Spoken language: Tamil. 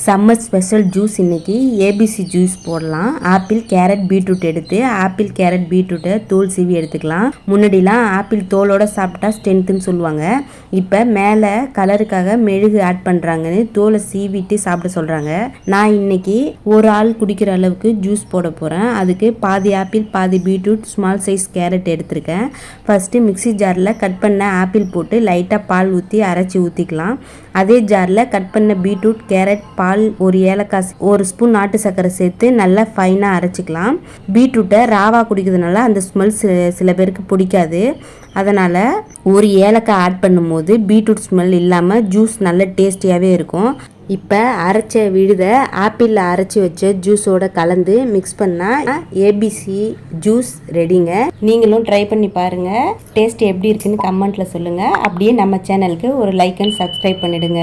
சம்மர் ஸ்பெஷல் ஜூஸ் இன்றைக்கி ஏபிசி ஜூஸ் போடலாம். ஆப்பிள் கேரட் பீட்ரூட் எடுத்து ஆப்பிள் கேரட் பீட்ரூட்டை தோல் சீவி எடுத்துக்கலாம். முன்னாடிலாம் ஆப்பிள் தோலோடு சாப்பிட்டா ஸ்ட்ரென்த்துன்னு சொல்லுவாங்க. இப்போ மேலே கலருக்காக மெழுகு ஆட் பண்ணுறாங்கன்னு தோலை சீவிட்டு சாப்பிட சொல்கிறாங்க. நான் இன்றைக்கி ஒரு ஆள் குடிக்கிற அளவுக்கு ஜூஸ் போட போகிறேன். அதுக்கு பாதி ஆப்பிள் பாதி பீட்ரூட் ஸ்மால் சைஸ் கேரட் எடுத்திருக்கேன். ஃபஸ்ட்டு மிக்சி ஜாரில் கட் பண்ண ஆப்பிள் போட்டு லைட்டாக பால் ஊற்றி அரைச்சி ஊற்றிக்கலாம். அதே ஜாரில் கட் பண்ண பீட்ரூட் கேரட் பால் ஒரு ஏலக்காய் ஒரு ஸ்பூன் நாட்டு சர்க்கரை சேர்த்து நல்லா ஃபைனாக அரைச்சிக்கலாம். பீட்ரூட்டை ராவா குடிக்கிறதுனால அந்த ஸ்மெல் சில பேருக்கு பிடிக்காது. அதனால் ஒரு ஏலக்காய் ஆட் பண்ணும்போது பீட்ரூட் ஸ்மெல் இல்லாமல் ஜூஸ் நல்ல டேஸ்டியாகவே இருக்கும். இப்போ அரைச்ச விழுதை ஆப்பிளில் அரைச்சி வச்ச ஜூஸோட கலந்து மிக்ஸ் பண்ணால் ஏபிசி ஜூஸ் ரெடிங்க. நீங்களும் ட்ரை பண்ணி பாருங்கள். டேஸ்ட் எப்படி இருக்குன்னு கமெண்ட்டில் சொல்லுங்கள். அப்படியே நம்ம சேனலுக்கு ஒரு லைக் அண்ட் சப்ஸ்கிரைப் பண்ணிவிடுங்க.